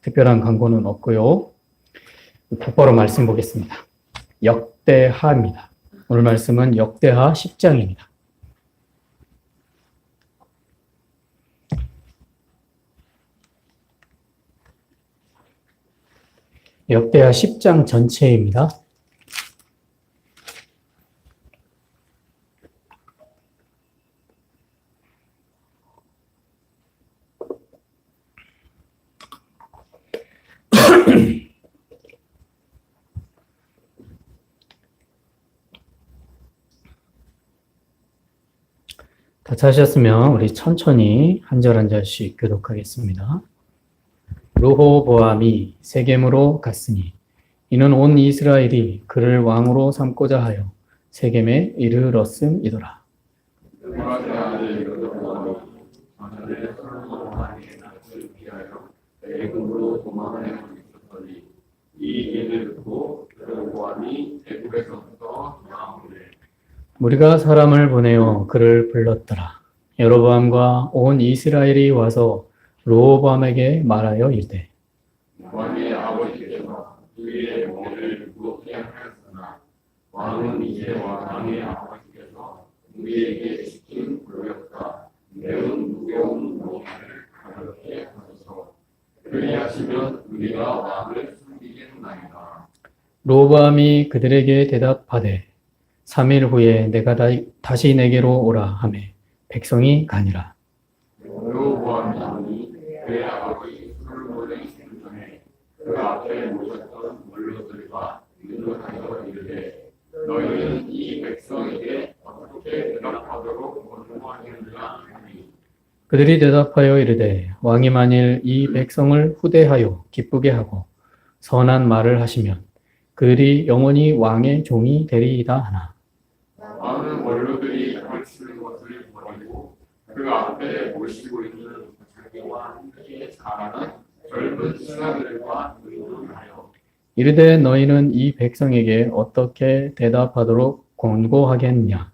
특별한 광고는 없고요. 곧바로 말씀 보겠습니다. 역대하입니다. 오늘 말씀은 역대하 10장입니다. 역대하 10장 전체입니다. 다 찾으셨으면 우리 천천히 한 절 한 절씩 교독하겠습니다. 르호보암이 세겜으로 갔으니 이는 온 이스라엘이 그를 왕으로 삼고자 하여 세겜에 이르렀음이더라. 무리가 사람을 보내어 그를 불렀더라. 여로보암과 온 이스라엘이 와서 르호보암에게 말하여 이르되 왕의 아버지께서 그의 몸을 무겁게 하였으나 왕은 이제 왕의 아버지께서 우리에게 시킨 굴욕과 매운 무거운 몽을 가볍게 하소서. 그리하시면 우리가 왕을 섬기겠나이다. 르호보암이 그들에게 대답하되 3일 후에 내가 다시 내게로 오라 하매 백성이 가니라. 르호보암이 그의 아버지 솔로몬의 생전에 그 앞에 모셨던 원로들과 의논하여 이르되 너희는 이 백성에게 어떻게 대답하도록 권고하겠느냐 하니 그들이 대답하여 이르되 왕이 만일 이 백성을 후대하여 기쁘게 하고 선한 말을 하시면 그들이 영원히 왕의 종이 되리이다 하나. 왕은 원로들이 가르치는 것을 버리고 그 앞에 모시고 있는 자기와 함께 자라는 젊은 신하들과 의논하여 이르되 너희는 이 백성에게 어떻게 대답하도록 권고하겠냐.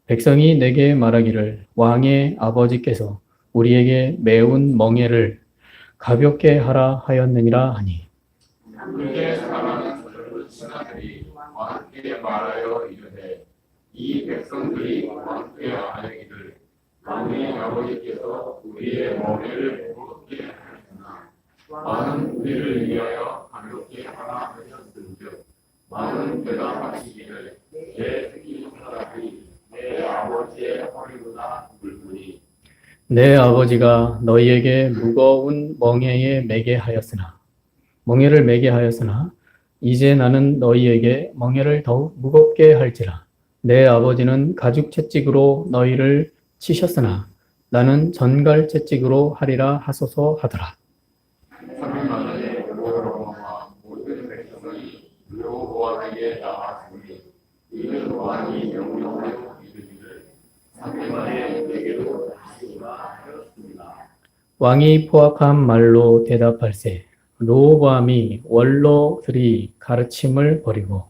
백성이 내게 말하기를 왕의 아버지께서 우리에게 매운 멍에를 가볍게 하라 하였느니라 하니. 함께 자라는 젊은 신하들이 왕께 말하여 이르되 이 백성들이 왕께 말하기를 왕의 아버지께서 우리의 멍에를 무겁게 하였으나 왕은 우리를 위하여 가볍게 하라 하셨은즉 왕은 대답하시기를 내 새끼 사람이 내 아버지의 허리보다 굵으니 내 아버지가 너희에게 무거운 멍에에 매게 하였으나 멍에를 매게 하였으나 이제 나는 너희에게 멍에를 더욱 무겁게 할지라. 내 아버지는 가죽 채찍으로 너희를 치셨으나 나는 전갈 채찍으로 하리라 하소서 하더라. 3일 만에 여로보암과 모든 백성이 르호보암에게 나아오니 이는 왕이 명령하여 이르기를 3일 만에 내게로 다시 오라 하였습니다. 왕이 포악한 말로 대답할세 르호보암이 원로들이 가르침을 버리고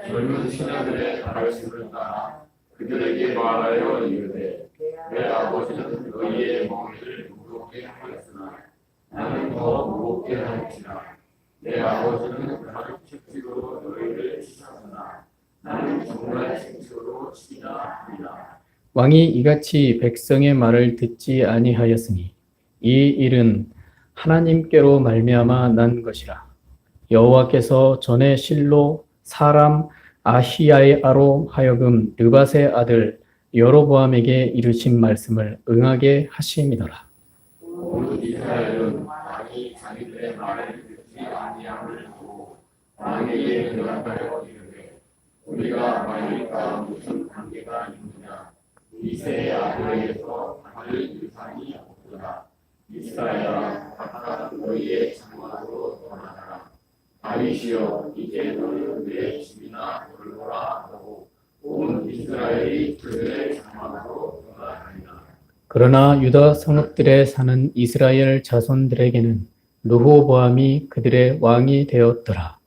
젊은 신하들의 가르침을 따라 그들에게 말하여 이르되 내 아버지는 너희의 멍에를 무겁게 하였으나 나는 더 무겁게 할지라. 내 아버지는 가죽 채찍으로 너희를 치셨으나 나는 정말 채찍으로 치리라 하리라. 왕이 이같이 백성의 말을 듣지 아니하였으니 이 일은 하나님께로 말미암아 난 것이라. 여호와께서 전에 실로 사람 아히야로 하여금 느밧의 아들 여로보암에게 이르신 말씀을 응하게 하심이더라. 온 이스라엘은 왕이 자기들의 말을 듣지 아니함을 보고 왕에게 대답하여 이르되 우리가 왕과 무슨 관계가 있느냐. 이새의 아들에게서 받을 유산이 없도다. 이스라엘아 각각 너희의 장막으로 돌아가라. 다윗이여 이제 너희는 내 집이나 돌보라 하고 온 이스라엘이 그들의 장막으로 돌아가리라. 그러나 유다 성읍들에 사는 이스라엘 자손들에게는 르호보암이 그들의 왕이 되었더라.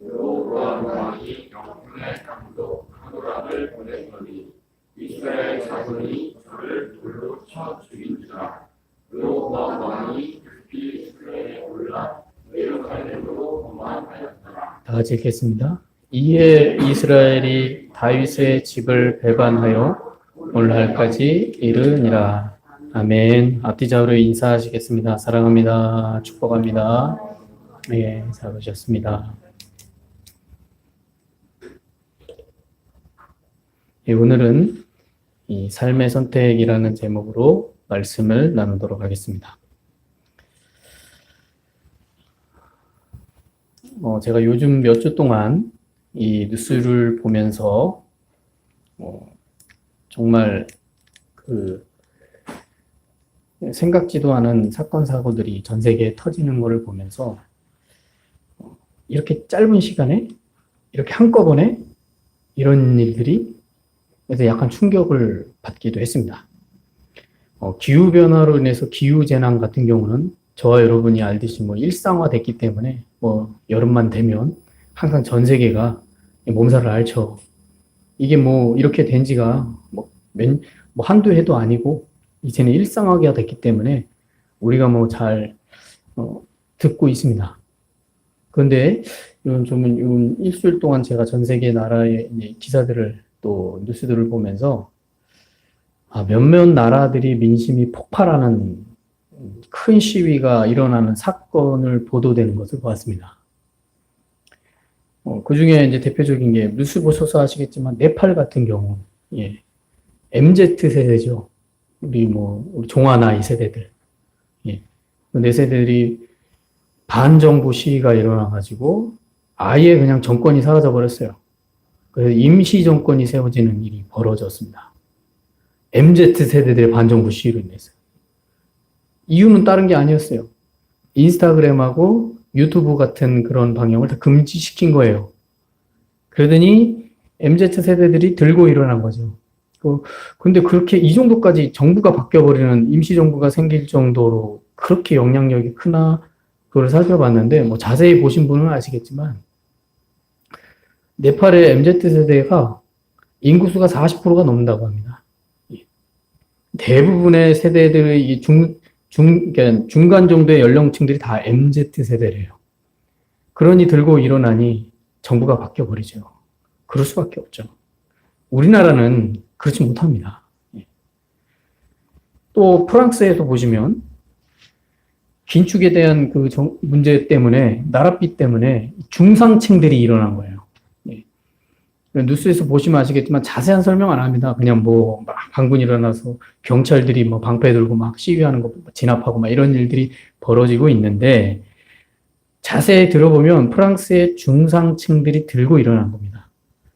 여로보암 왕이 영분의 강도 하도락을 보냈더니 이스라엘 자손이 저를 돌로 쳐 죽인지라. 여로보암 왕이 급히 이스라엘 산에 올라 예루살렘으로 도망하였더라. 다 같이 읽겠습니다. 이에 이스라엘이 다윗의 집을 배반하여 오늘날까지 이르니라. 아멘. 앞뒤 좌우로 인사하시겠습니다. 사랑합니다. 축복합니다. 예, 잘 오셨습니다. 예, 오늘은 이 삶의 선택이라는 제목으로 말씀을 나누도록 하겠습니다. 제가 요즘 몇 주 동안 이 뉴스를 보면서 정말 생각지도 않은 사건 사고들이 전 세계에 터지는 것을 보면서 이렇게 짧은 시간에 이렇게 한꺼번에 이런 일들이 그래서 약간 충격을 받기도 했습니다. 기후변화로 인해서 기후재난 같은 경우는 저와 여러분이 알듯이 일상화됐기 때문에 여름만 되면 항상 전 세계가 몸살을 앓죠. 이게 이렇게 된 지가 한두 해도 아니고 이제는 일상화가 됐기 때문에 우리가 잘 듣고 있습니다. 그런데 이번 일주일 동안 제가 전 세계 나라의 기사들을 또 뉴스들을 보면서 몇몇 나라들이 민심이 폭발하는 큰 시위가 일어나는 사건을 보도되는 것을 보았습니다. 그 중에 이제 대표적인 게 뉴스 보셔서 아시겠지만 네팔 같은 경우, 예, MZ 세대죠. 우리 종아 나이 세대들, 예, 그 세대들이 반정부 시위가 일어나가지고 아예 그냥 정권이 사라져 버렸어요. 그래서 임시 정권이 세워지는 일이 벌어졌습니다. MZ 세대들의 반정부 시위로 인해서. 이유는 다른 게 아니었어요. 인스타그램하고 유튜브 같은 그런 방향을 다 금지시킨 거예요. 그러더니 MZ 세대들이 들고 일어난 거죠. 근데 그렇게 이 정도까지 정부가 바뀌어버리는 임시정부가 생길 정도로 그렇게 영향력이 크나 그걸 살펴봤는데 자세히 보신 분은 아시겠지만 네팔의 MZ 세대가 인구수가 40%가 넘는다고 합니다. 대부분의 세대들의 그러니까 중간 정도의 연령층들이 다 MZ 세대래요. 그러니 들고 일어나니 정부가 바뀌어버리죠. 그럴 수밖에 없죠. 우리나라는 그렇지 못합니다. 또 프랑스에서 보시면 긴축에 대한 문제 때문에 나랏빛 때문에 중상층들이 일어난 거예요. 뉴스에서 보시면 아시겠지만 자세한 설명 안 합니다. 그냥 반군이 일어나서 경찰들이 방패 들고 시위하는 거 진압하고 이런 일들이 벌어지고 있는데 자세히 들어보면 프랑스의 중상층들이 들고 일어난 겁니다.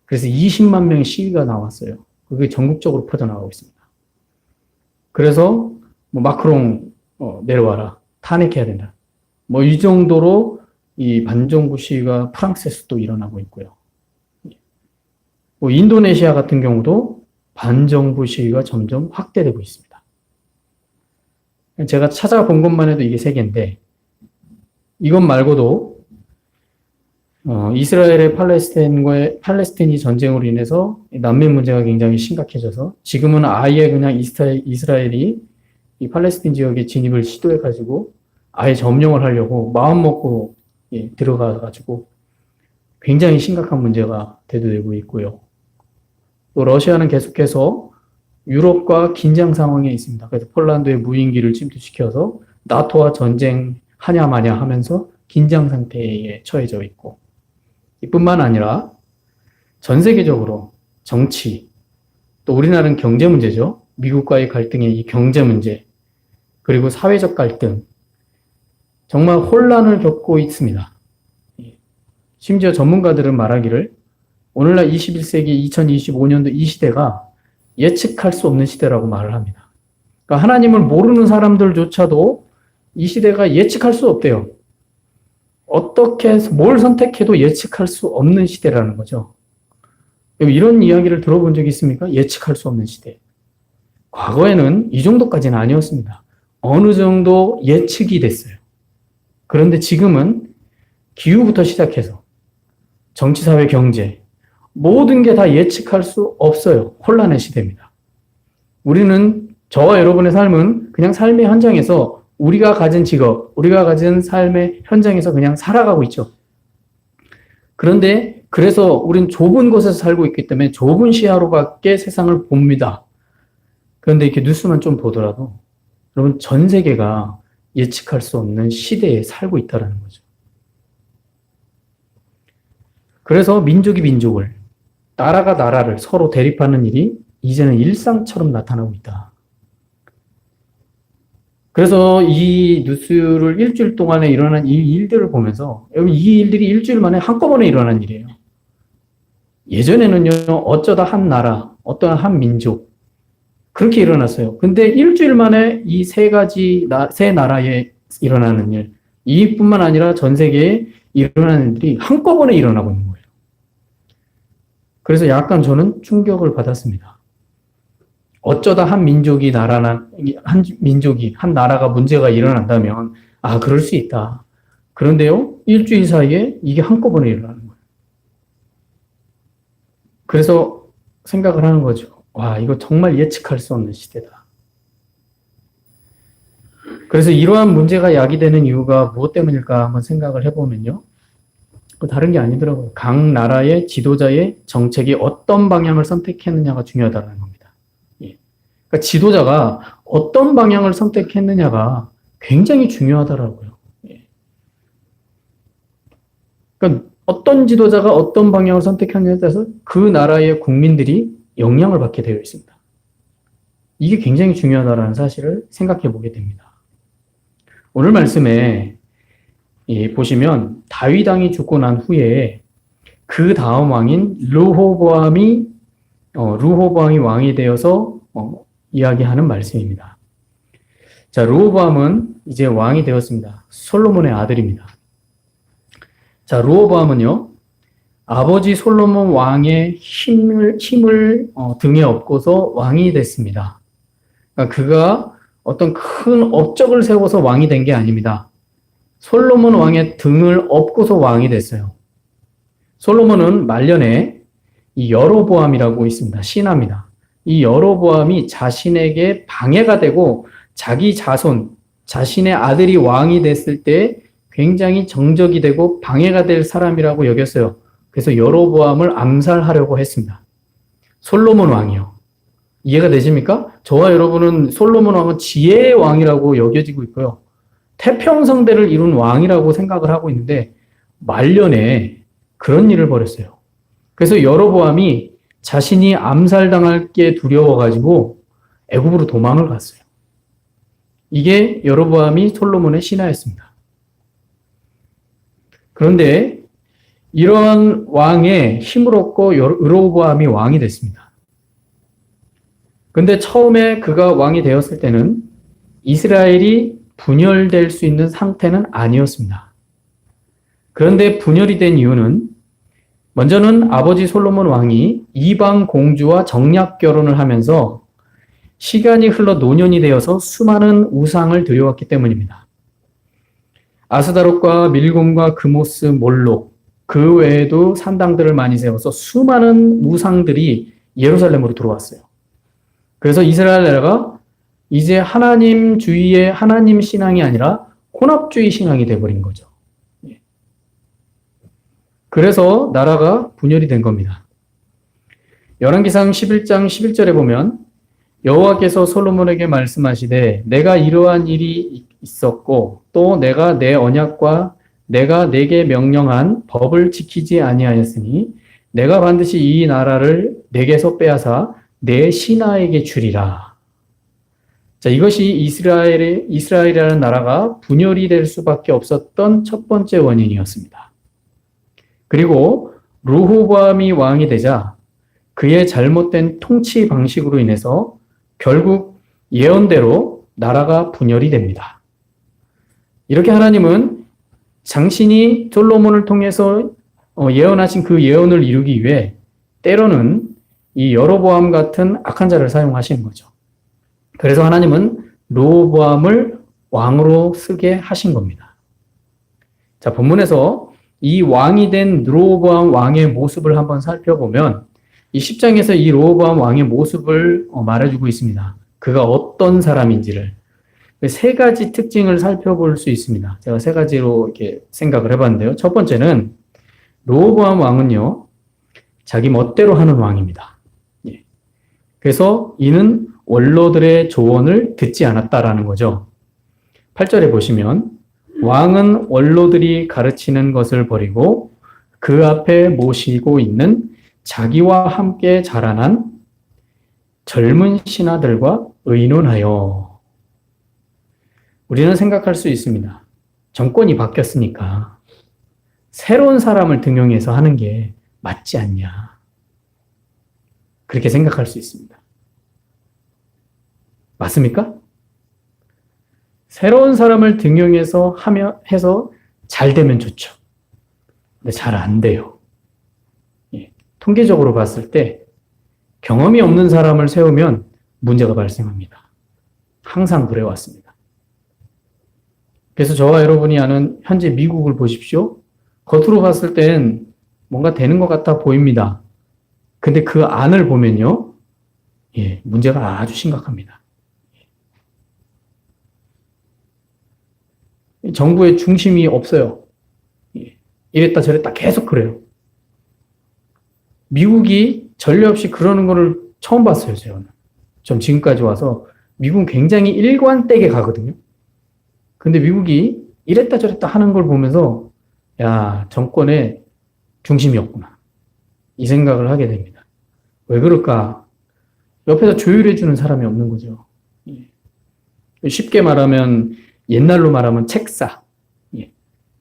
그래서 20만 명의 시위가 나왔어요. 그게 전국적으로 퍼져나가고 있습니다. 그래서 마크롱 내려와라. 탄핵해야 된다. 이 정도로 이 반정부 시위가 프랑스에서 또 일어나고 있고요. 인도네시아 같은 경우도 반정부 시위가 점점 확대되고 있습니다. 제가 찾아본 것만 해도 이게 3개인데 이것 말고도 이스라엘의 팔레스타인이 전쟁으로 인해서 난민 문제가 굉장히 심각해져서 지금은 아예 그냥 이스라엘이 이 팔레스타인 지역에 진입을 시도해가지고 아예 점령을 하려고 마음먹고 들어가가지고 굉장히 심각한 문제가 대두되고 있고요. 또 러시아는 계속해서 유럽과 긴장 상황에 있습니다. 그래서 폴란드의 무인기를 침투시켜서 나토와 전쟁하냐 마냐 하면서 긴장 상태에 처해져 있고 이뿐만 아니라 전 세계적으로 정치, 또 우리나라는 경제 문제죠. 미국과의 갈등의 이 경제 문제, 그리고 사회적 갈등, 정말 혼란을 겪고 있습니다. 심지어 전문가들은 말하기를 오늘날 21세기 2025년도 이 시대가 예측할 수 없는 시대라고 말을 합니다. 그러니까 하나님을 모르는 사람들조차도 이 시대가 예측할 수 없대요. 어떻게 뭘 선택해도 예측할 수 없는 시대라는 거죠. 이런 이야기를 들어본 적이 있습니까? 예측할 수 없는 시대. 과거에는 이 정도까지는 아니었습니다. 어느 정도 예측이 됐어요. 그런데 지금은 기후부터 시작해서 정치, 사회, 경제 모든 게 다 예측할 수 없어요. 혼란의 시대입니다. 우리는 저와 여러분의 삶은 그냥 삶의 현장에서 우리가 가진 직업, 우리가 가진 삶의 현장에서 그냥 살아가고 있죠. 그런데 그래서 우린 좁은 곳에서 살고 있기 때문에 좁은 시야로밖에 세상을 봅니다. 그런데 이렇게 뉴스만 좀 보더라도 여러분 전 세계가 예측할 수 없는 시대에 살고 있다는 거죠. 그래서 민족이 민족을, 나라가 나라를 서로 대립하는 일이 이제는 일상처럼 나타나고 있다. 그래서 이 뉴스를 일주일 동안에 일어난 이 일들을 보면서 여러분 이 일들이 일주일 만에 한꺼번에 일어난 일이에요. 예전에는요, 어쩌다 한 나라, 어떤 한 민족 그렇게 일어났어요. 근데 일주일 만에 이 세 나라에 일어나는 일, 이뿐만 아니라 전 세계에 일어나는 일들이 한꺼번에 일어나고 있는 거예요. 그래서 약간 저는 충격을 받았습니다. 어쩌다 한 나라가 문제가 일어난다면, 아, 그럴 수 있다. 그런데요, 일주일 사이에 이게 한꺼번에 일어나는 거예요. 그래서 생각을 하는 거죠. 와, 이거 정말 예측할 수 없는 시대다. 그래서 이러한 문제가 야기되는 이유가 무엇 때문일까 한번 생각을 해보면요. 다른 게 아니더라고요. 각 나라의 지도자의 정책이 어떤 방향을 선택했느냐가 중요하다는 겁니다. 예. 그러니까 지도자가 어떤 방향을 선택했느냐가 굉장히 중요하더라고요. 예. 그러니까 어떤 지도자가 어떤 방향을 선택했느냐에 따라서 그 나라의 국민들이 영향을 받게 되어 있습니다. 이게 굉장히 중요하다는 사실을 생각해 보게 됩니다. 오늘 말씀에 보시면 다윗 왕이 죽고 난 후에 그 다음 왕인 르호보암이 왕이 되어서 이야기하는 말씀입니다. 자, 르호보암은 이제 왕이 되었습니다. 솔로몬의 아들입니다. 자, 르호보암은요, 아버지 솔로몬 왕의 힘을 등에 업고서 왕이 됐습니다. 그러니까 그가 어떤 큰 업적을 세워서 왕이 된 게 아닙니다. 솔로몬 왕의 등을 업고서 왕이 됐어요. 솔로몬은 말년에 이 여로보암이라고 있습니다. 신하입니다. 이 여로보암이 자신에게 방해가 되고 자기 자손, 자신의 아들이 왕이 됐을 때 굉장히 정적이 되고 방해가 될 사람이라고 여겼어요. 그래서 여로보암을 암살하려고 했습니다. 솔로몬 왕이요. 이해가 되십니까? 저와 여러분은 솔로몬 왕은 지혜의 왕이라고 여겨지고 있고요. 태평성대를 이룬 왕이라고 생각을 하고 있는데 말년에 그런 일을 벌였어요. 그래서 여로보암이 자신이 암살당할 게 두려워가지고 애굽으로 도망을 갔어요. 이게 여로보암이 솔로몬의 신하였습니다. 그런데 이런 왕의 힘을 얻고 여로보암이 왕이 됐습니다. 근데 처음에 그가 왕이 되었을 때는 이스라엘이 분열될 수 있는 상태는 아니었습니다. 그런데 분열이 된 이유는 먼저는 아버지 솔로몬 왕이 이방 공주와 정략 결혼을 하면서 시간이 흘러 노년이 되어서 수많은 우상을 들여왔기 때문입니다. 아스다롯과 밀곰과 그모스, 몰록, 그 외에도 산당들을 많이 세워서 수많은 우상들이 예루살렘으로 들어왔어요. 그래서 이스라엘 나라가 이제 하나님주의의 하나님 신앙이 아니라 혼합주의 신앙이 되어버린 거죠. 그래서 나라가 분열이 된 겁니다. 열왕기상 11장 11절에 보면 여호와께서 솔로몬에게 말씀하시되 내가 이러한 일이 있었고 또 내가 내 언약과 내가 내게 명령한 법을 지키지 아니하였으니 내가 반드시 이 나라를 내게서 빼앗아 내 신하에게 주리라. 자, 이것이 이스라엘이라는 나라가 분열이 될 수밖에 없었던 첫 번째 원인이었습니다. 그리고 르호보암이 왕이 되자 그의 잘못된 통치 방식으로 인해서 결국 예언대로 나라가 분열이 됩니다. 이렇게 하나님은 당신이 솔로몬을 통해서 예언하신 그 예언을 이루기 위해 때로는 이 여로보암 같은 악한 자를 사용하시는 거죠. 그래서 하나님은 르호보암을 왕으로 쓰게 하신 겁니다. 자, 본문에서 이 왕이 된 르호보암 왕의 모습을 한번 살펴보면 이 10장에서 이 르호보암 왕의 모습을 말해주고 있습니다. 그가 어떤 사람인지를. 세 가지 특징을 살펴볼 수 있습니다. 제가 세 가지로 이렇게 생각을 해봤는데요. 첫 번째는 르호보암 왕은요, 자기 멋대로 하는 왕입니다. 예. 그래서 이는 원로들의 조언을 듣지 않았다라는 거죠. 8절에 보시면 왕은 원로들이 가르치는 것을 버리고 그 앞에 모시고 있는 자기와 함께 자라난 젊은 신하들과 의논하여. 우리는 생각할 수 있습니다. 정권이 바뀌었으니까 새로운 사람을 등용해서 하는 게 맞지 않냐. 그렇게 생각할 수 있습니다. 맞습니까? 새로운 사람을 등용해서 해서 잘 되면 좋죠. 근데 잘 안 돼요. 예. 통계적으로 봤을 때 경험이 없는 사람을 세우면 문제가 발생합니다. 항상 그래왔습니다. 그래서 저와 여러분이 아는 현재 미국을 보십시오. 겉으로 봤을 땐 뭔가 되는 것 같아 보입니다. 근데 그 안을 보면요. 예, 문제가 아주 심각합니다. 정부의 중심이 없어요. 예, 이랬다 저랬다 계속 그래요. 미국이 전례 없이 그러는 거를 처음 봤어요, 저는. 좀 지금까지 와서 미국은 굉장히 일관되게 가거든요. 근데 미국이 이랬다 저랬다 하는 걸 보면서 야, 정권의 중심이 없구나. 이 생각을 하게 됩니다. 왜 그럴까? 옆에서 조율해주는 사람이 없는 거죠. 예. 쉽게 말하면 옛날로 말하면 책사. 예.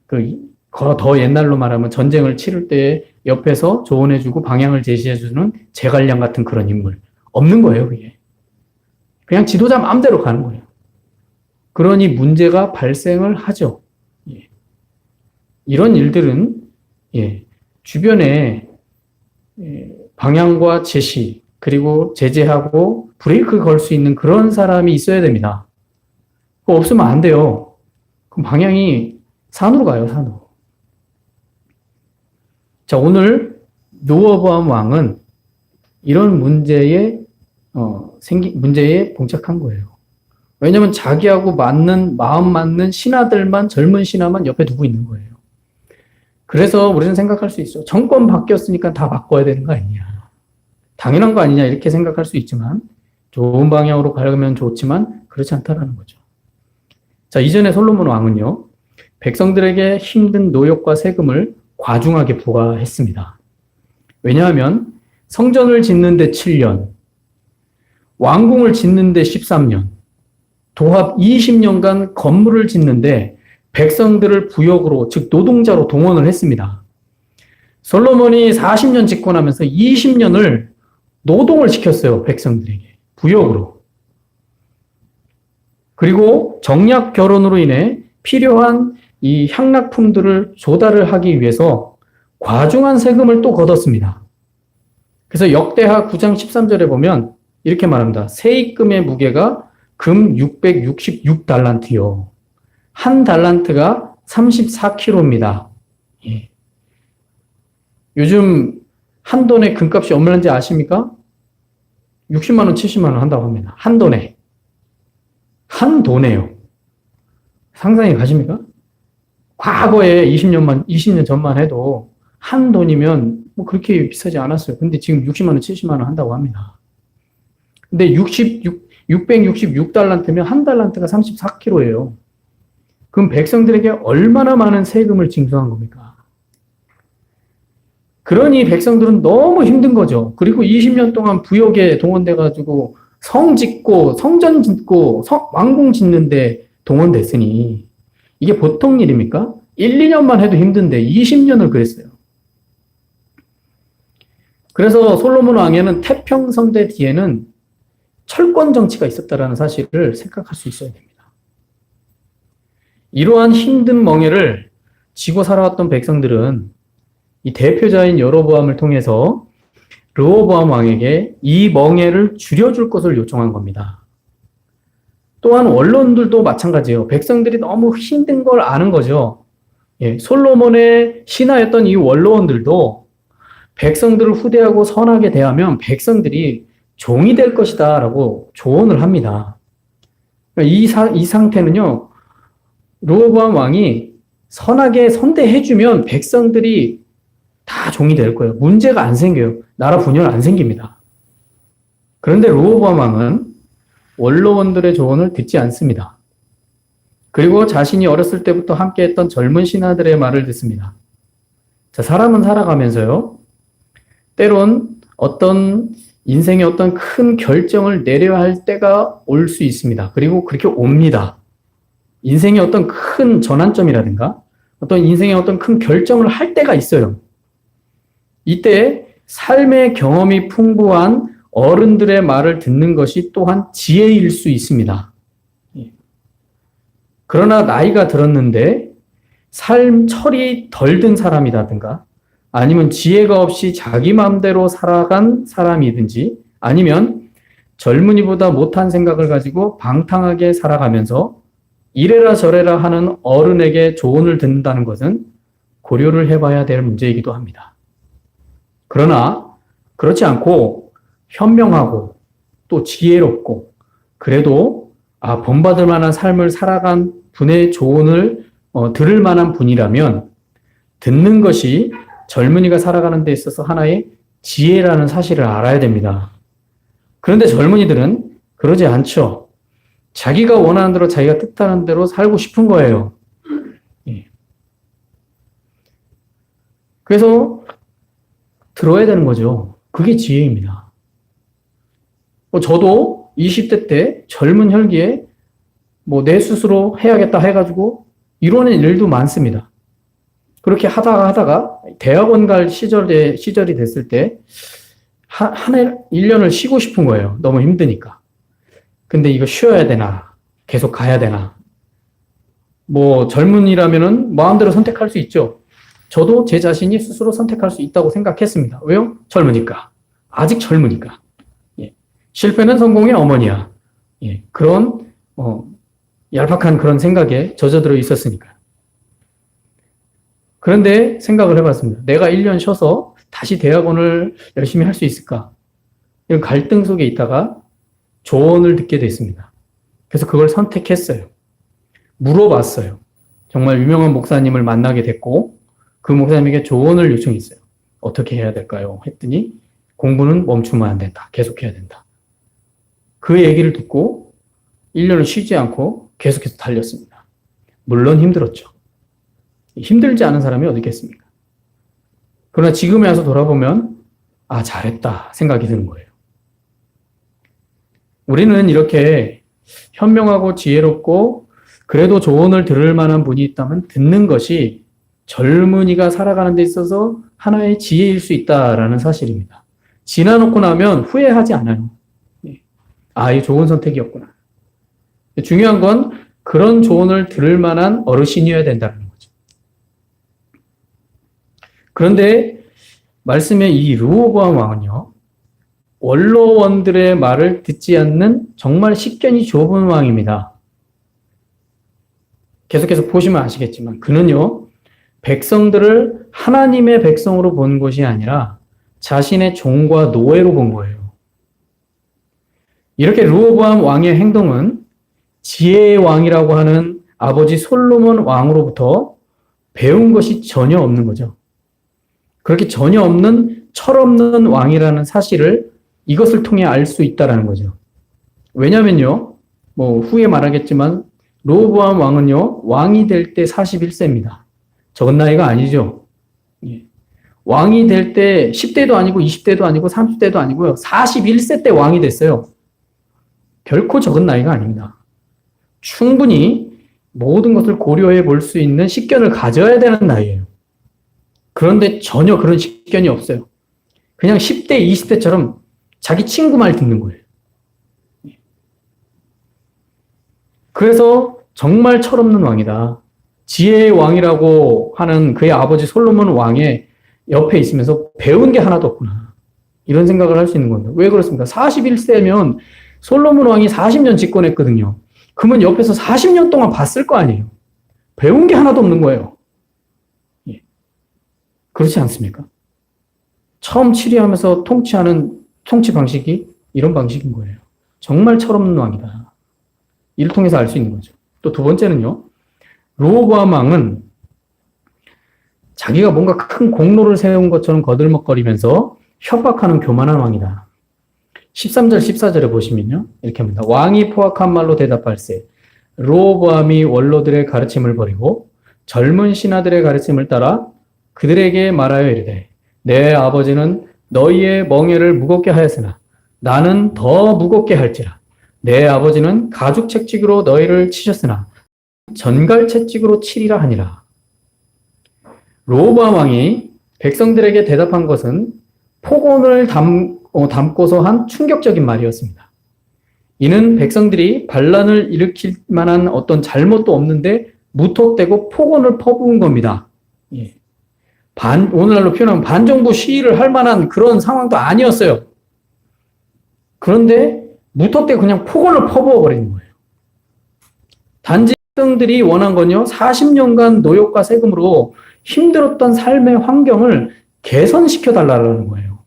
더 옛날로 말하면 전쟁을 치를 때 옆에서 조언해주고 방향을 제시해주는 제갈량 같은 그런 인물. 없는 거예요, 그게. 그냥 지도자 마음대로 가는 거예요. 그러니 문제가 발생을 하죠. 예. 이런 일들은 주변에 방향과 제시 그리고 제재하고 브레이크 걸 수 있는 그런 사람이 있어야 됩니다. 그거 없으면 안 돼요. 그럼 방향이 산으로 가요, 산으로. 자, 오늘 르호보암 왕은 이런 문제에 봉착한 거예요. 왜냐하면 자기하고 마음 맞는 신하들만, 젊은 신하만 옆에 두고 있는 거예요. 그래서 우리는 생각할 수 있죠. 정권 바뀌었으니까 다 바꿔야 되는 거 아니냐. 당연한 거 아니냐 이렇게 생각할 수 있지만 좋은 방향으로 가려면 좋지만 그렇지 않다라는 거죠. 자, 이전에 솔로몬 왕은요. 백성들에게 힘든 노역과 세금을 과중하게 부과했습니다. 왜냐하면 성전을 짓는데 7년, 왕궁을 짓는데 13년, 도합 20년간 건물을 짓는데 백성들을 부역으로, 즉 노동자로 동원을 했습니다. 솔로몬이 40년 집권하면서 20년을 노동을 시켰어요. 백성들에게. 부역으로. 그리고 정략 결혼으로 인해 필요한 이 향락품들을 조달을 하기 위해서 과중한 세금을 또 걷었습니다. 그래서 역대하 9장 13절에 보면 이렇게 말합니다. 세입금의 무게가 금 666달란트요. 한 달란트가 34kg입니다. 예. 요즘 한 돈의 금값이 얼마인지 아십니까? 60만 원, 70만 원 한다고 합니다. 한 돈에. 한 돈에요. 상상이 가십니까? 과거에 20년 전만 해도 한 돈이면 뭐 그렇게 비싸지 않았어요. 근데 지금 60만 원, 70만 원 한다고 합니다. 근데 666달란트면 한 달란트가 34kg예요. 그럼 백성들에게 얼마나 많은 세금을 징수한 겁니까? 그러니 백성들은 너무 힘든 거죠. 그리고 20년 동안 부역에 동원돼가지고 성 짓고 성전 짓고 왕궁 짓는데 동원됐으니 이게 보통 일입니까? 1, 2년만 해도 힘든데 20년을 그랬어요. 그래서 솔로몬 왕에는 태평성대 뒤에는 철권 정치가 있었다는 사실을 생각할 수 있어야 됩니다. 이러한 힘든 멍에를 지고 살아왔던 백성들은 이 대표자인 여로보암을 통해서 르호보암 왕에게 이 멍에를 줄여줄 것을 요청한 겁니다. 또한 원로들도 마찬가지예요. 백성들이 너무 힘든 걸 아는 거죠. 예, 솔로몬의 신하였던 이 원로원들도 백성들을 후대하고 선하게 대하면 백성들이 종이 될 것이다 라고 조언을 합니다. 이 상태는요, 르호보암 왕이 선하게 선대해주면 백성들이 다 종이 될 거예요. 문제가 안 생겨요. 나라 분열 안 생깁니다. 그런데 르호보암 왕은 원로원들의 조언을 듣지 않습니다. 그리고 자신이 어렸을 때부터 함께했던 젊은 신하들의 말을 듣습니다. 자, 사람은 살아가면서요, 때론 어떤 인생의 어떤 큰 결정을 내려야 할 때가 올 수 있습니다. 그리고 그렇게 옵니다. 인생의 어떤 큰 전환점이라든가 어떤 인생의 어떤 큰 결정을 할 때가 있어요. 이때 삶의 경험이 풍부한 어른들의 말을 듣는 것이 또한 지혜일 수 있습니다. 그러나 나이가 들었는데 삶 철이 덜 든 사람이라든가 아니면 지혜가 없이 자기 마음대로 살아간 사람이든지 아니면 젊은이보다 못한 생각을 가지고 방탕하게 살아가면서 이래라 저래라 하는 어른에게 조언을 듣는다는 것은 고려를 해봐야 될 문제이기도 합니다. 그러나 그렇지 않고 현명하고 또 지혜롭고 그래도 본받을 만한 삶을 살아간 분의 조언을 들을 만한 분이라면 듣는 것이 젊은이가 살아가는 데 있어서 하나의 지혜라는 사실을 알아야 됩니다. 그런데 젊은이들은 그러지 않죠. 자기가 원하는 대로 자기가 뜻하는 대로 살고 싶은 거예요. 그래서 들어야 되는 거죠. 그게 지혜입니다. 저도 20대 때 젊은 혈기에 내 스스로 해야겠다 해가지고 이뤄낸 일도 많습니다. 그렇게 하다가 대학원 갈 시절이 됐을 때 한 해, 1년을 쉬고 싶은 거예요. 너무 힘드니까. 근데 이거 쉬어야 되나? 계속 가야 되나? 젊은이라면은 마음대로 선택할 수 있죠. 저도 제 자신이 스스로 선택할 수 있다고 생각했습니다. 왜요? 젊으니까. 아직 젊으니까. 실패는 성공의 어머니야. 그런, 얄팍한 그런 생각에 젖어들어 있었으니까요. 그런데 생각을 해봤습니다. 내가 1년 쉬어서 다시 대학원을 열심히 할 수 있을까? 이런 갈등 속에 있다가 조언을 듣게 됐습니다. 그래서 그걸 선택했어요. 물어봤어요. 정말 유명한 목사님을 만나게 됐고 그 목사님에게 조언을 요청했어요. 어떻게 해야 될까요? 했더니 공부는 멈추면 안 된다. 계속해야 된다. 그 얘기를 듣고 1년을 쉬지 않고 계속해서 달렸습니다. 물론 힘들었죠. 힘들지 않은 사람이 어디 있겠습니까? 그러나 지금에 와서 돌아보면 잘했다 생각이 드는 거예요. 우리는 이렇게 현명하고 지혜롭고 그래도 조언을 들을 만한 분이 있다면 듣는 것이 젊은이가 살아가는 데 있어서 하나의 지혜일 수 있다라는 사실입니다. 지나놓고 나면 후회하지 않아요. 이 좋은 선택이었구나. 중요한 건 그런 조언을 들을 만한 어르신이어야 된다는 거죠. 그런데 말씀의 이 르호보암 왕은요, 원로원들의 말을 듣지 않는 정말 식견이 좁은 왕입니다. 계속해서 보시면 아시겠지만 그는요, 백성들을 하나님의 백성으로 본 것이 아니라 자신의 종과 노예로 본 거예요. 이렇게 르호보암 왕의 행동은 지혜의 왕이라고 하는 아버지 솔로몬 왕으로부터 배운 것이 전혀 없는 거죠. 그렇게 전혀 없는 철없는 왕이라는 사실을 이것을 통해 알 수 있다는 거죠. 왜냐면요, 후에 말하겠지만 르호보암 왕은요, 왕이 될 때 41세입니다. 적은 나이가 아니죠. 왕이 될 때 10대도 아니고 20대도 아니고 30대도 아니고요. 41세 때 왕이 됐어요. 결코 적은 나이가 아닙니다. 충분히 모든 것을 고려해 볼 수 있는 식견을 가져야 되는 나이예요. 그런데 전혀 그런 식견이 없어요. 그냥 10대, 20대처럼 자기 친구 말 듣는 거예요. 그래서 정말 철없는 왕이다. 지혜의 왕이라고 하는 그의 아버지 솔로몬 왕의 옆에 있으면서 배운 게 하나도 없구나. 이런 생각을 할 수 있는 겁니다. 왜 그렇습니까? 41세면 솔로몬 왕이 40년 집권했거든요. 그러면 옆에서 40년 동안 봤을 거 아니에요. 배운 게 하나도 없는 거예요. 그렇지 않습니까? 처음 치리하면서 통치하는 통치 방식이 이런 방식인 거예요. 정말 철없는 왕이다. 이를 통해서 알 수 있는 거죠. 또 두 번째는요. 르호보암 왕은 자기가 뭔가 큰 공로를 세운 것처럼 거들먹거리면서 협박하는 교만한 왕이다. 13절, 14절에 보시면요. 이렇게 합니다. 왕이 포악한 말로 대답할세. 르호보암이 원로들의 가르침을 버리고 젊은 신하들의 가르침을 따라 그들에게 말하여 이르되 내 아버지는 너희의 멍에를 무겁게 하였으나 나는 더 무겁게 할지라. 내 아버지는 가죽 채찍으로 너희를 치셨으나 전갈 채찍으로 치리라 하니라. 르호보암 왕이 백성들에게 대답한 것은 폭언을 담고서 한 충격적인 말이었습니다. 이는 백성들이 반란을 일으킬 만한 어떤 잘못도 없는데 무턱대고 폭언을 퍼부은 겁니다. 예. 오늘날로 표현하면 반정부 시위를 할 만한 그런 상황도 아니었어요. 그런데 무턱대고 그냥 폭언을 퍼부어 버리는 거예요. 단지 백성들이 원한 건요, 40년간 노역과 세금으로 힘들었던 삶의 환경을 개선시켜 달라는 거예요.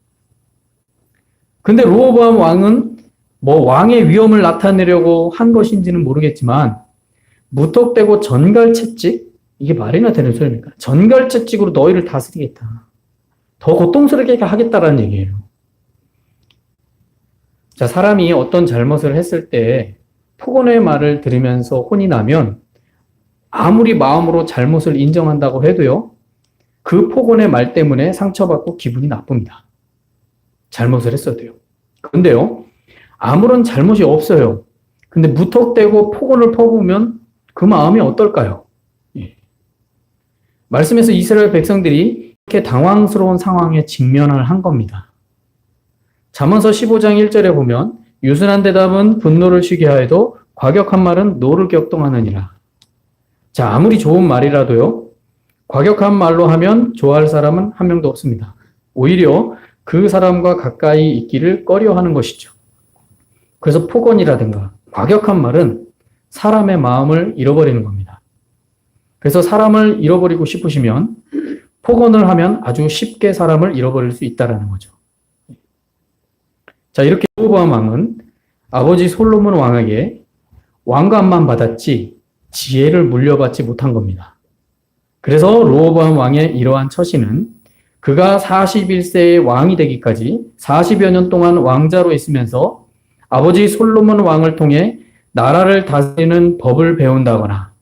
근데 르호보암 왕은 뭐 왕의 위엄을 나타내려고 한 것인지는 모르겠지만 무턱대고 전갈채찍? 이게 말이나 되는 소리입니까? 전갈채찍으로 너희를 다스리겠다. 더 고통스럽게 하겠다라는 얘기예요. 자, 사람이 어떤 잘못을 했을 때 폭언의 말을 들으면서 혼이 나면 아무리 마음으로 잘못을 인정한다고 해도요, 그 폭언의 말 때문에 상처받고 기분이 나쁩니다. 잘못을 했어도요. 근데요, 아무런 잘못이 없어요. 근데 무턱대고 폭언을 퍼부으면 그 마음이 어떨까요? 예. 말씀에서 이스라엘 백성들이 이렇게 당황스러운 상황에 직면을 한 겁니다. 잠언서 15장 1절에 보면 유순한 대답은 분노를 쉬게 하여도 과격한 말은 노를 격동하느니라. 자, 아무리 좋은 말이라도요, 과격한 말로 하면 좋아할 사람은 한 명도 없습니다. 오히려 그 사람과 가까이 있기를 꺼려하는 것이죠. 그래서 폭언이라든가 과격한 말은 사람의 마음을 잃어버리는 겁니다. 그래서 사람을 잃어버리고 싶으시면 폭언을 하면 아주 쉽게 사람을 잃어버릴 수 있다는 거죠. 자, 이렇게 르호보암 왕은 아버지 솔로몬 왕에게 왕관만 받았지 지혜를 물려받지 못한 겁니다. 그래서 르호보암 왕의 이러한 처신은 그가 41세의 왕이 되기까지 40여 년 동안 왕자로 있으면서 아버지 솔로몬 왕을 통해 나라를 다스리는 법을 배운다거나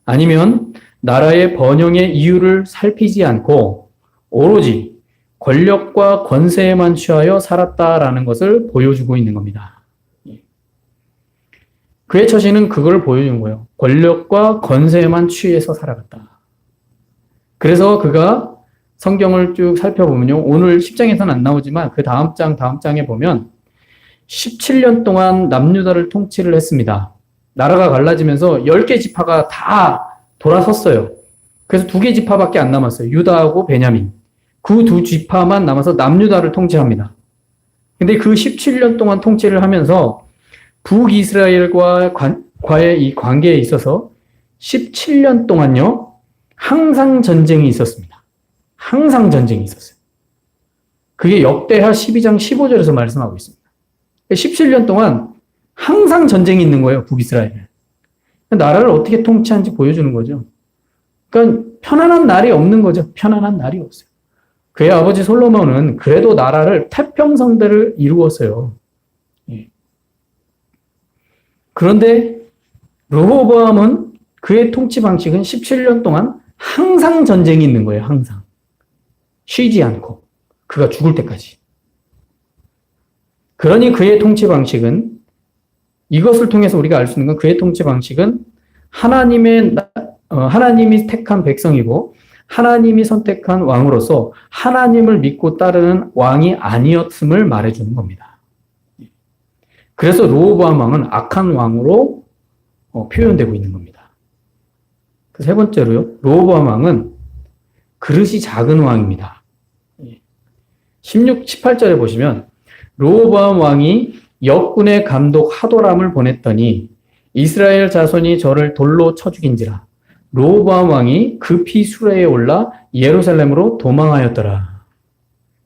아니면 나라의 번영의 이유를 살피지 않고 오로지 권력과 권세에만 취하여 살았다라는 것을 보여주고 있는 겁니다. 그의 처신은 그걸 보여준 거예요. 권력과 권세에만 취해서 살아갔다. 그래서 그가 성경을 쭉 살펴보면요. 오늘 10장에서는 안 나오지만 그 다음 장에 보면 17년 동안 남유다를 통치를 했습니다. 나라가 갈라지면서 10개 지파가 다 돌아섰어요. 그래서 2개 지파밖에 안 남았어요. 유다하고 베냐민. 그 두 지파만 남아서 남유다를 통치합니다. 근데 그 17년 동안 통치를 하면서 북이스라엘과의 이 관계에 있어서 17년 동안요, 항상 전쟁이 있었습니다. 항상 전쟁이 있었어요. 그게 역대하 12장 15절에서 말씀하고 있습니다. 17년 동안 항상 전쟁이 있는 거예요, 북이스라엘. 나라를 어떻게 통치하는지 보여주는 거죠. 그러니까 편안한 날이 없는 거죠. 편안한 날이 없어요. 그의 아버지 솔로몬은 그래도 나라를 태평성대를 이루었어요. 예. 그런데 르호보암은 그의 통치 방식은 17년 동안 항상 전쟁이 있는 거예요. 항상. 쉬지 않고. 그가 죽을 때까지. 그러니 그의 통치 방식은, 이것을 통해서 우리가 알 수 있는 건 그의 통치 방식은 하나님이 택한 백성이고 하나님이 선택한 왕으로서 하나님을 믿고 따르는 왕이 아니었음을 말해주는 겁니다. 그래서 르호보암 왕은 악한 왕으로 표현되고 있는 겁니다. 그 세 번째로요, 르호보암 왕은 그릇이 작은 왕입니다. 18절에 보시면 르호보암 왕이 역군의 감독 하도람을 보냈더니 이스라엘 자손이 저를 돌로 쳐 죽인지라. 르호보암 왕이 급히 수레에 올라 예루살렘으로 도망하였더라.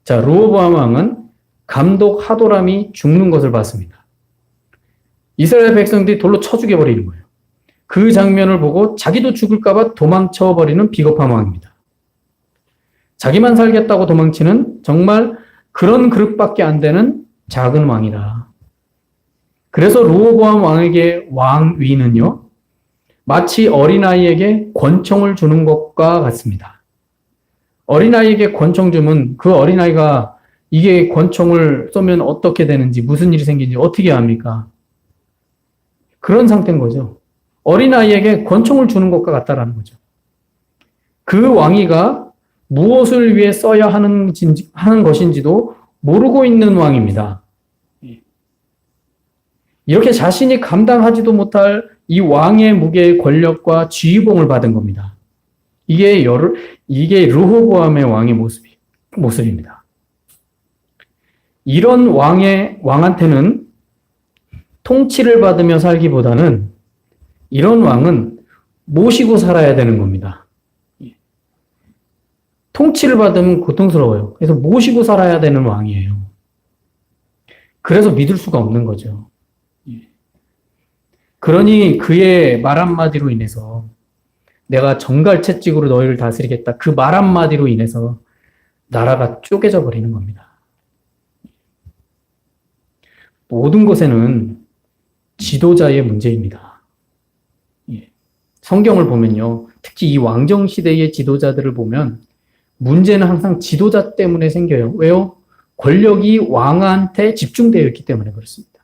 자, 르호보암 왕은 감독 하도람이 죽는 것을 봤습니다. 이스라엘 백성들이 돌로 쳐 죽여버리는 거예요. 그 장면을 보고 자기도 죽을까봐 도망쳐버리는 비겁한 왕입니다. 자기만 살겠다고 도망치는 정말 그런 그릇밖에 안 되는 작은 왕이다. 그래서 르호보암 왕에게 왕위는요, 마치 어린아이에게 권총을 주는 것과 같습니다. 어린아이에게 권총 주면 그 어린아이가 이게 권총을 쏘면 어떻게 되는지, 무슨 일이 생기는지 어떻게 압니까? 그런 상태인 거죠. 어린아이에게 권총을 주는 것과 같다라는 거죠. 그 왕위가 무엇을 위해 써야 하는 것인지도 모르고 있는 왕입니다. 이렇게 자신이 감당하지도 못할 이 왕의 무게의 권력과 지휘봉을 받은 겁니다. 이게 르호보암의 왕의 모습입니다. 이런 왕한테는 통치를 받으며 살기보다는 이런 왕은 모시고 살아야 되는 겁니다. 통치를 받으면 고통스러워요. 그래서 모시고 살아야 되는 왕이에요. 그래서 믿을 수가 없는 거죠. 그러니 그의 말 한마디로 인해서 내가 정갈채찍으로 너희를 다스리겠다. 그 말 한마디로 인해서 나라가 쪼개져 버리는 겁니다. 모든 것에는 지도자의 문제입니다. 성경을 보면요. 특히 이 왕정시대의 지도자들을 보면 문제는 항상 지도자 때문에 생겨요. 왜요? 권력이 왕한테 집중되어 있기 때문에 그렇습니다.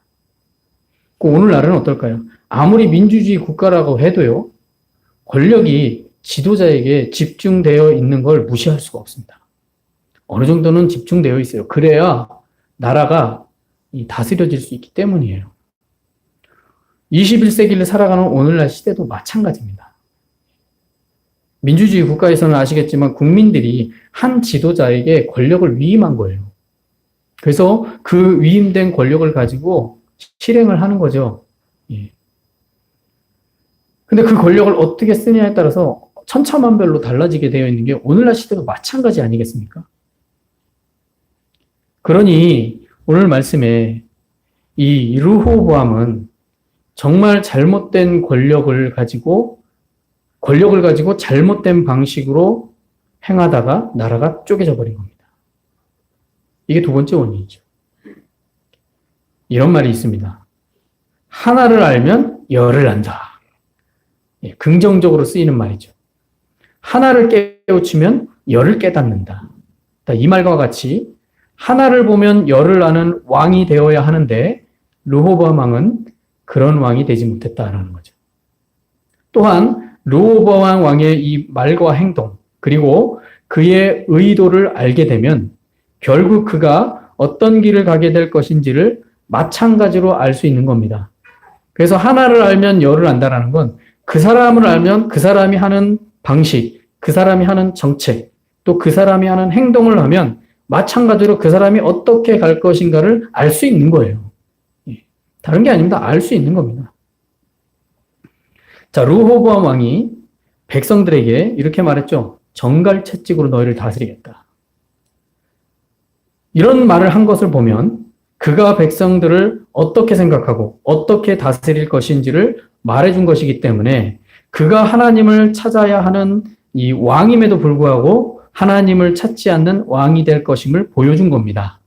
오늘날은 어떨까요? 아무리 민주주의 국가라고 해도요, 권력이 지도자에게 집중되어 있는 걸 무시할 수가 없습니다. 어느 정도는 집중되어 있어요. 그래야 나라가 다스려질 수 있기 때문이에요. 21세기를 살아가는 오늘날 시대도 마찬가지입니다. 민주주의 국가에서는 아시겠지만 국민들이 한 지도자에게 권력을 위임한 거예요. 그래서 그 위임된 권력을 가지고 실행을 하는 거죠. 근데 그 권력을 어떻게 쓰냐에 따라서 천차만별로 달라지게 되어 있는 게 오늘날 시대도 마찬가지 아니겠습니까? 그러니 오늘 말씀에 이 르호보암은 정말 잘못된 권력을 가지고 잘못된 방식으로 행하다가 나라가 쪼개져 버린 겁니다. 이게 두 번째 원인이죠. 이런 말이 있습니다. 하나를 알면 열을 안다. 긍정적으로 쓰이는 말이죠. 하나를 깨우치면 열을 깨닫는다. 이 말과 같이 하나를 보면 열을 아는 왕이 되어야 하는데 르호보암 왕은 그런 왕이 되지 못했다라는 거죠. 또한 르호보암 왕의 이 말과 행동 그리고 그의 의도를 알게 되면 결국 그가 어떤 길을 가게 될 것인지를 마찬가지로 알 수 있는 겁니다. 그래서 하나를 알면 열을 안다라는 건 그 사람을 알면 그 사람이 하는 방식, 그 사람이 하는 정책, 또 그 사람이 하는 행동을 하면 마찬가지로 그 사람이 어떻게 갈 것인가를 알 수 있는 거예요. 다른 게 아닙니다. 알 수 있는 겁니다. 자, 르호보암 왕이 백성들에게 이렇게 말했죠. 정갈채찍으로 너희를 다스리겠다. 이런 말을 한 것을 보면 그가 백성들을 어떻게 생각하고 어떻게 다스릴 것인지를 말해준 것이기 때문에 그가 하나님을 찾아야 하는 이 왕임에도 불구하고 하나님을 찾지 않는 왕이 될 것임을 보여준 겁니다.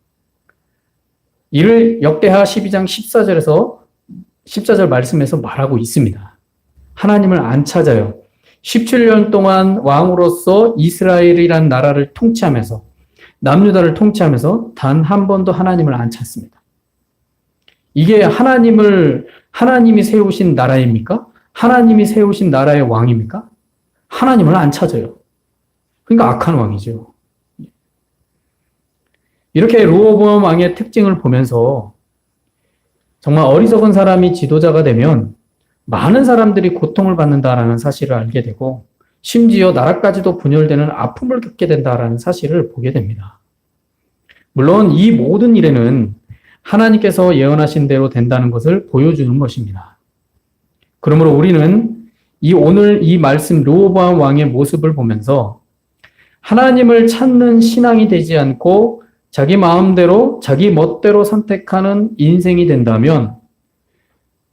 이를 역대하 12장 14절 말씀에서 말하고 있습니다. 하나님을 안 찾아요. 17년 동안 왕으로서 이스라엘이라는 나라를 통치하면서 남유다를 통치하면서 단 한 번도 하나님을 안 찾습니다. 이게 하나님이 세우신 나라입니까? 하나님이 세우신 나라의 왕입니까? 하나님을 안 찾아요. 그러니까 악한 왕이죠. 이렇게 르호보암 왕의 특징을 보면서 정말 어리석은 사람이 지도자가 되면 많은 사람들이 고통을 받는다라는 사실을 알게 되고 심지어 나라까지도 분열되는 아픔을 겪게 된다라는 사실을 보게 됩니다. 물론 이 모든 일에는 하나님께서 예언하신 대로 된다는 것을 보여주는 것입니다. 그러므로 우리는 오늘 이 말씀 르호보암 왕의 모습을 보면서 하나님을 찾는 신앙이 되지 않고 자기 마음대로 자기 멋대로 선택하는 인생이 된다면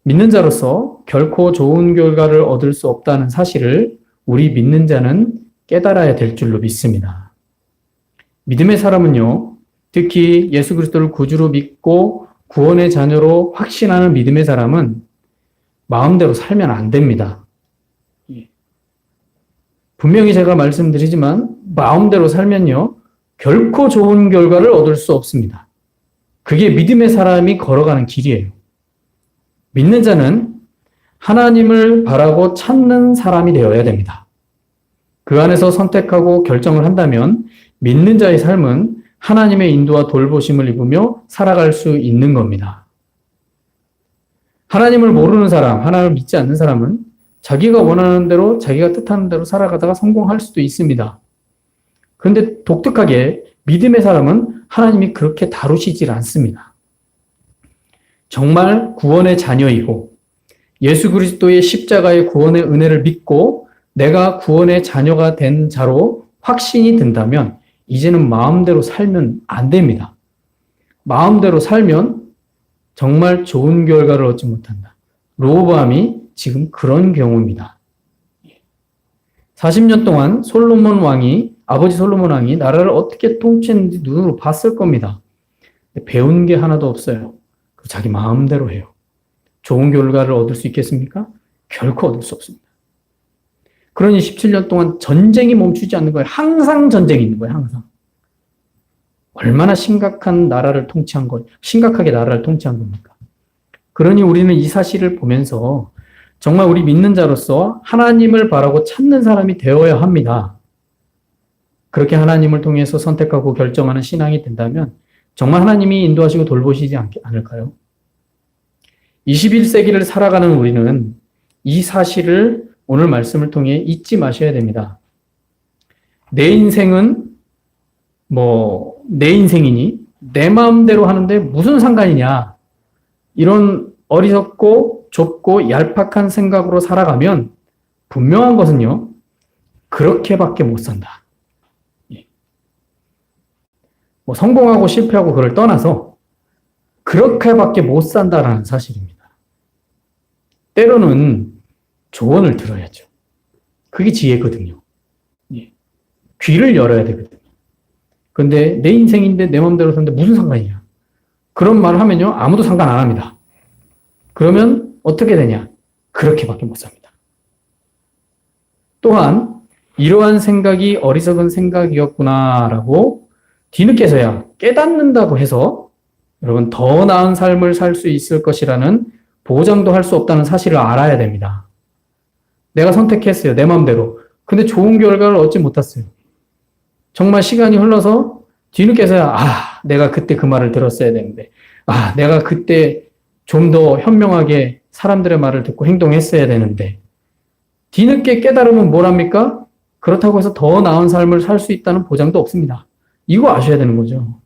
믿는 자로서 결코 좋은 결과를 얻을 수 없다는 사실을 우리 믿는 자는 깨달아야 될 줄로 믿습니다. 믿음의 사람은요, 특히 예수 그리스도를 구주로 믿고 구원의 자녀로 확신하는 믿음의 사람은 마음대로 살면 안 됩니다. 분명히 제가 말씀드리지만 마음대로 살면요, 결코 좋은 결과를 얻을 수 없습니다. 그게 믿음의 사람이 걸어가는 길이에요. 믿는 자는 하나님을 바라고 찾는 사람이 되어야 됩니다. 그 안에서 선택하고 결정을 한다면 믿는 자의 삶은 하나님의 인도와 돌보심을 입으며 살아갈 수 있는 겁니다. 하나님을 모르는 사람, 하나님을 믿지 않는 사람은 자기가 원하는 대로, 자기가 뜻하는 대로 살아가다가 성공할 수도 있습니다. 그런데 독특하게 믿음의 사람은 하나님이 그렇게 다루시질 않습니다. 정말 구원의 자녀이고 예수 그리스도의 십자가의 구원의 은혜를 믿고 내가 구원의 자녀가 된 자로 확신이 든다면 이제는 마음대로 살면 안 됩니다. 마음대로 살면 정말 좋은 결과를 얻지 못한다. 르호보암이 지금 그런 경우입니다. 40년 동안 아버지 솔로몬 왕이 나라를 어떻게 통치했는지 눈으로 봤을 겁니다. 배운 게 하나도 없어요. 자기 마음대로 해요. 좋은 결과를 얻을 수 있겠습니까? 결코 얻을 수 없습니다. 그러니 17년 동안 전쟁이 멈추지 않는 거예요. 항상 전쟁이 있는 거예요. 항상. 얼마나 심각하게 나라를 통치한 겁니까? 그러니 우리는 이 사실을 보면서 정말 우리 믿는 자로서 하나님을 바라고 찾는 사람이 되어야 합니다. 그렇게 하나님을 통해서 선택하고 결정하는 신앙이 된다면 정말 하나님이 인도하시고 돌보시지 않을까요? 21세기를 살아가는 우리는 이 사실을 오늘 말씀을 통해 잊지 마셔야 됩니다. 내 인생은 내 인생이니 내 마음대로 하는데 무슨 상관이냐, 이런 어리석고 좁고 얄팍한 생각으로 살아가면 분명한 것은요, 그렇게밖에 못 산다. 성공하고 실패하고 그걸 떠나서 그렇게밖에 못 산다라는 사실입니다. 때로는 조언을 들어야죠. 그게 지혜거든요. 귀를 열어야 되거든요. 그런데 내 인생인데 내 마음대로 사는데 무슨 상관이냐, 그런 말을 하면요, 아무도 상관 안 합니다. 그러면 어떻게 되냐? 그렇게밖에 못 삽니다. 또한 이러한 생각이 어리석은 생각이었구나라고 뒤늦게서야 깨닫는다고 해서 여러분 더 나은 삶을 살 수 있을 것이라는 보장도 할 수 없다는 사실을 알아야 됩니다. 내가 선택했어요. 내 마음대로. 근데 좋은 결과를 얻지 못했어요. 정말 시간이 흘러서 뒤늦게서야 내가 그때 그 말을 들었어야 되는데, 내가 그때 좀 더 현명하게 사람들의 말을 듣고 행동했어야 되는데, 뒤늦게 깨달으면 뭘 합니까? 그렇다고 해서 더 나은 삶을 살 수 있다는 보장도 없습니다. 이거 아셔야 되는 거죠.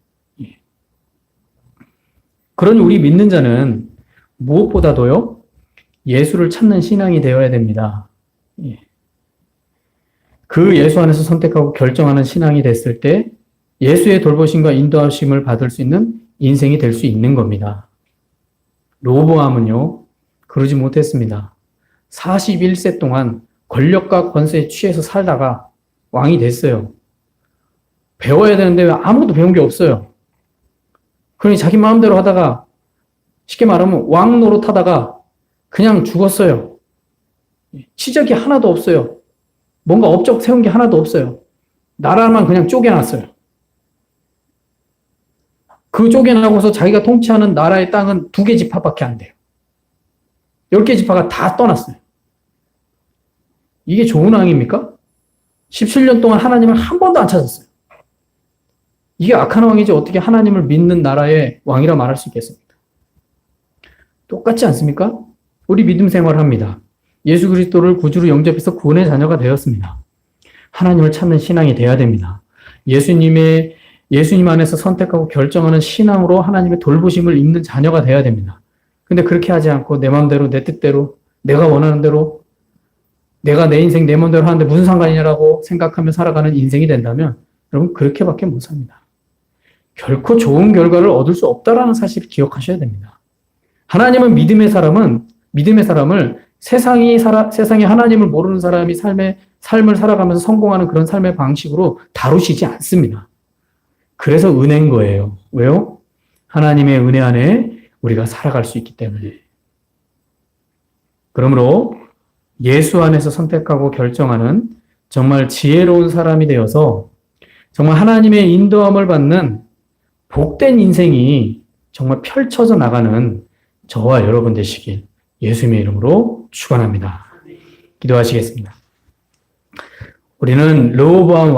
그러니 우리 믿는 자는 무엇보다도요, 예수를 찾는 신앙이 되어야 됩니다. 그 예수 안에서 선택하고 결정하는 신앙이 됐을 때 예수의 돌보심과 인도하심을 받을 수 있는 인생이 될 수 있는 겁니다. 르호보암은요, 그러지 못했습니다. 41세 동안 권력과 권세에 취해서 살다가 왕이 됐어요. 배워야 되는데 아무것도 배운 게 없어요. 그러니 자기 마음대로 하다가, 쉽게 말하면 왕 노릇하다가 그냥 죽었어요. 치적이 하나도 없어요. 뭔가 업적 세운 게 하나도 없어요. 나라만 그냥 쪼개놨어요. 그 쪼개나고서 자기가 통치하는 나라의 땅은 2개 지파밖에 안 돼요. 10개 지파가 다 떠났어요. 이게 좋은 왕입니까? 17년 동안 하나님을 한 번도 안 찾았어요. 이게 악한 왕이지 어떻게 하나님을 믿는 나라의 왕이라 말할 수 있겠습니까? 똑같지 않습니까? 우리 믿음 생활을 합니다. 예수 그리스도를 구주로 영접해서 구원의 자녀가 되었습니다. 하나님을 찾는 신앙이 돼야 됩니다. 예수님 안에서 선택하고 결정하는 신앙으로 하나님의 돌보심을 입는 자녀가 돼야 됩니다. 근데 그렇게 하지 않고 내 마음대로, 내 뜻대로, 내가 원하는 대로, 내가 내 인생 내 마음대로 하는데 무슨 상관이냐라고 생각하며 살아가는 인생이 된다면 여러분 그렇게밖에 못 삽니다. 결코 좋은 결과를 얻을 수 없다라는 사실을 기억하셔야 됩니다. 하나님은 믿음의 사람은 믿음의 사람을 세상에 하나님을 모르는 사람이 삶을 살아가면서 성공하는 그런 삶의 방식으로 다루시지 않습니다. 그래서 은혜인 거예요. 왜요? 하나님의 은혜 안에 우리가 살아갈 수 있기 때문에. 그러므로 예수 안에서 선택하고 결정하는 정말 지혜로운 사람이 되어서 정말 하나님의 인도함을 받는 복된 인생이 정말 펼쳐져 나가는 저와 여러분 되시길 예수님의 이름으로 축원합니다. 기도하시겠습니다. 우리는 르호보암